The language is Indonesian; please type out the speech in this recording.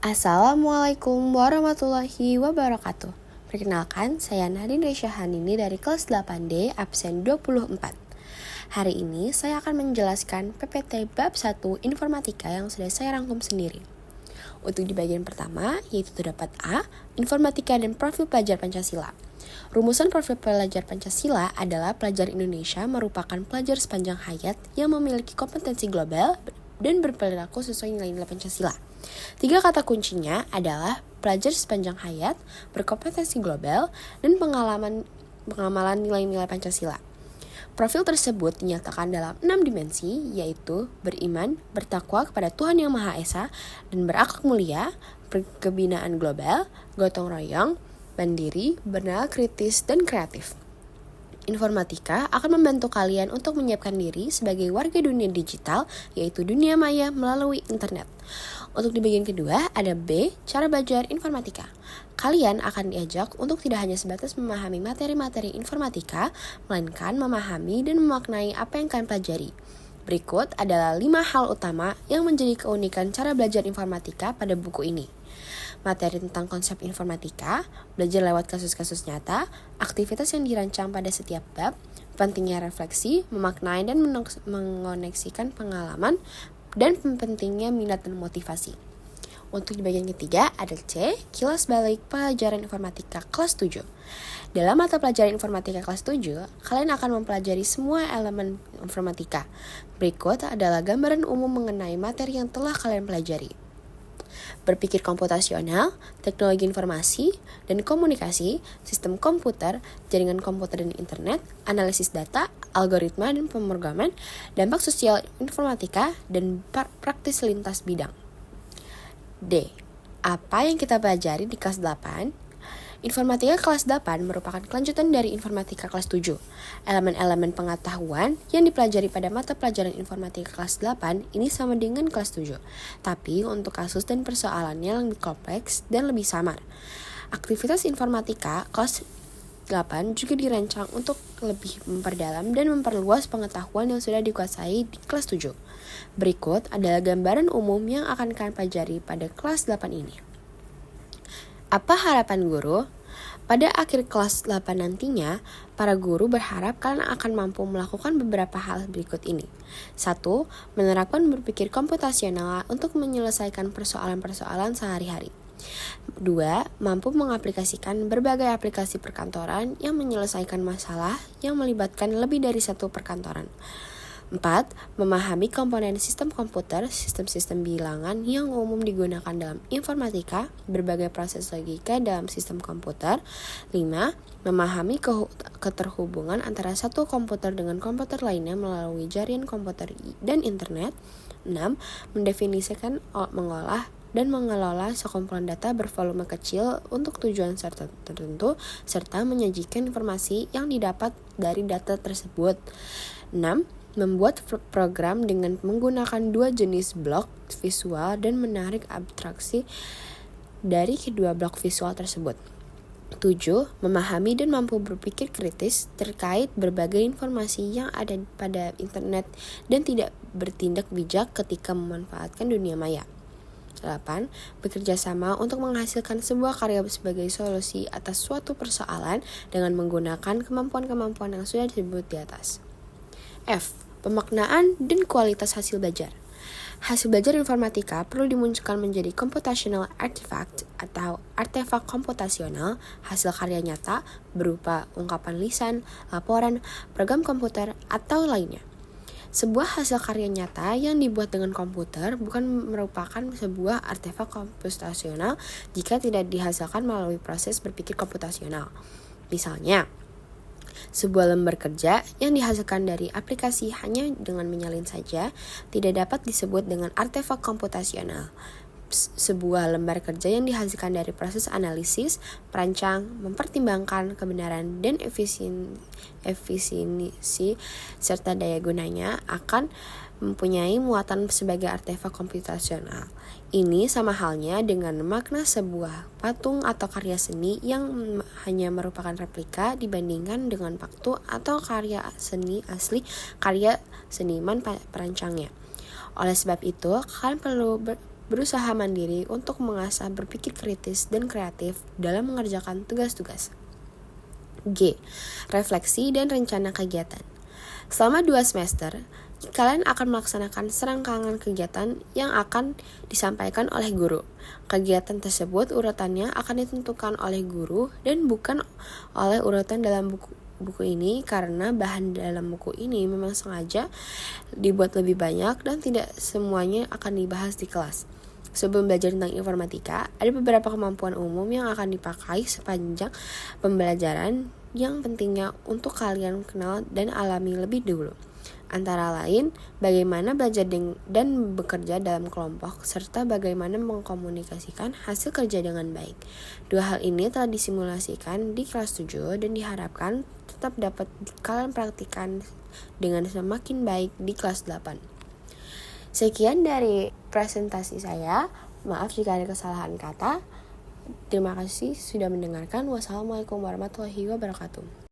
Assalamualaikum warahmatullahi wabarakatuh. Perkenalkan, saya Nadine Resyahanini dari kelas 8D, absen 24. Hari ini saya akan menjelaskan PPT bab 1 Informatika yang sudah saya rangkum sendiri. Untuk di bagian pertama, yaitu terdapat A, Informatika dan Profil Pelajar Pancasila. Rumusan profil pelajar Pancasila adalah pelajar Indonesia merupakan pelajar sepanjang hayat yang memiliki kompetensi global dan berperilaku sesuai nilai-nilai Pancasila. 3 kata kuncinya adalah pelajar sepanjang hayat, berkompetensi global, dan pengamalan nilai-nilai Pancasila. Profil tersebut dinyatakan dalam 6 dimensi, yaitu beriman, bertakwa kepada Tuhan Yang Maha Esa, dan berakhlak mulia, berkebinaan global, gotong royong, mandiri, bernalar kritis, dan kreatif. Informatika akan membantu kalian untuk menyiapkan diri sebagai warga dunia digital, yaitu dunia maya melalui internet. Untuk di bagian kedua, ada B, cara belajar informatika. Kalian akan diajak untuk tidak hanya sebatas memahami materi-materi informatika, melainkan memahami dan memaknai apa yang kalian pelajari. Berikut adalah 5 hal utama yang menjadi keunikan cara belajar informatika pada buku ini. Materi tentang konsep informatika, belajar lewat kasus-kasus nyata, aktivitas yang dirancang pada setiap bab, pentingnya refleksi, memaknai dan mengoneksikan pengalaman, dan pentingnya minat dan motivasi. Untuk di bagian ketiga ada C, kilas balik pelajaran informatika kelas 7. Dalam mata pelajaran informatika kelas 7, kalian akan mempelajari semua elemen informatika. Berikut adalah gambaran umum mengenai materi yang telah kalian pelajari. Berpikir komputasional, teknologi informasi dan komunikasi, sistem komputer, jaringan komputer dan internet, analisis data, algoritma dan pemrograman, dampak sosial informatika, dan praktis lintas bidang. D. Apa yang kita pelajari di kelas 8? Informatika kelas 8 merupakan kelanjutan dari informatika kelas 7. Elemen-elemen pengetahuan yang dipelajari pada mata pelajaran informatika kelas 8 ini sama dengan kelas 7. Tapi untuk kasus dan persoalannya lebih kompleks dan lebih samar. Aktivitas informatika kelas 8 juga dirancang untuk lebih memperdalam dan memperluas pengetahuan yang sudah dikuasai di kelas 7. Berikut adalah gambaran umum yang akan kalian pelajari pada kelas 8 ini. Apa harapan guru? Pada akhir kelas 8 nantinya, para guru berharap kalian akan mampu melakukan beberapa hal berikut ini. 1. Menerapkan berpikir komputasional untuk menyelesaikan persoalan-persoalan sehari-hari. 2. Mampu mengaplikasikan berbagai aplikasi perkantoran yang menyelesaikan masalah yang melibatkan lebih dari satu perkantoran. 4. Memahami komponen sistem komputer, sistem-sistem bilangan yang umum digunakan dalam informatika, berbagai proses logika dalam sistem komputer. 5. Memahami keterhubungan antara satu komputer dengan komputer lainnya melalui jaringan komputer dan internet. 6. Mendefinisikan, mengolah, dan mengelola sekumpulan data bervolume kecil untuk tujuan tertentu, serta menyajikan informasi yang didapat dari data tersebut. 6. Membuat program dengan menggunakan 2 jenis blok visual dan menarik abstraksi dari kedua blok visual tersebut. 7. Memahami dan mampu berpikir kritis terkait berbagai informasi yang ada pada internet dan tidak bertindak bijak ketika memanfaatkan dunia maya. 8. Bekerja sama untuk menghasilkan sebuah karya sebagai solusi atas suatu persoalan dengan menggunakan kemampuan-kemampuan yang sudah disebut di atas. F. Pemaknaan dan kualitas hasil belajar. Hasil belajar informatika perlu dimunculkan menjadi computational artifact atau artefak komputasional, hasil karya nyata berupa ungkapan lisan, laporan, program komputer, atau lainnya. Sebuah hasil karya nyata yang dibuat dengan komputer bukan merupakan sebuah artefak komputasional jika tidak dihasilkan melalui proses berpikir komputasional. Misalnya, sebuah lembar kerja yang dihasilkan dari aplikasi hanya dengan menyalin saja tidak dapat disebut dengan artefak komputasional. Sebuah lembar kerja yang dihasilkan dari proses analisis, perancang, mempertimbangkan kebenaran dan efisiensi serta daya gunanya akan mempunyai muatan sebagai artefak komputasional. Ini sama halnya dengan makna sebuah patung atau karya seni yang hanya merupakan replika dibandingkan dengan patung atau karya seni asli karya seniman perancangnya. Oleh sebab itu, kalian perlu berusaha mandiri untuk mengasah berpikir kritis dan kreatif dalam mengerjakan tugas-tugas. G. Refleksi dan rencana kegiatan. Selama 2 semester, kalian akan melaksanakan serangkaian kegiatan yang akan disampaikan oleh guru. Kegiatan tersebut urutannya akan ditentukan oleh guru dan bukan oleh urutan dalam buku ini, karena bahan dalam buku ini memang sengaja dibuat lebih banyak dan tidak semuanya akan dibahas di kelas. Sebelum belajar tentang informatika, ada beberapa kemampuan umum yang akan dipakai sepanjang pembelajaran yang pentingnya untuk kalian kenal dan alami lebih dulu. Antara lain, bagaimana belajar dan bekerja dalam kelompok, serta bagaimana mengkomunikasikan hasil kerja dengan baik. 2 hal ini telah disimulasikan di kelas 7 dan diharapkan tetap dapat kalian praktikkan dengan semakin baik di kelas 8. Sekian dari presentasi saya. Maaf jika ada kesalahan kata. Terima kasih sudah mendengarkan. Wassalamualaikum warahmatullahi wabarakatuh.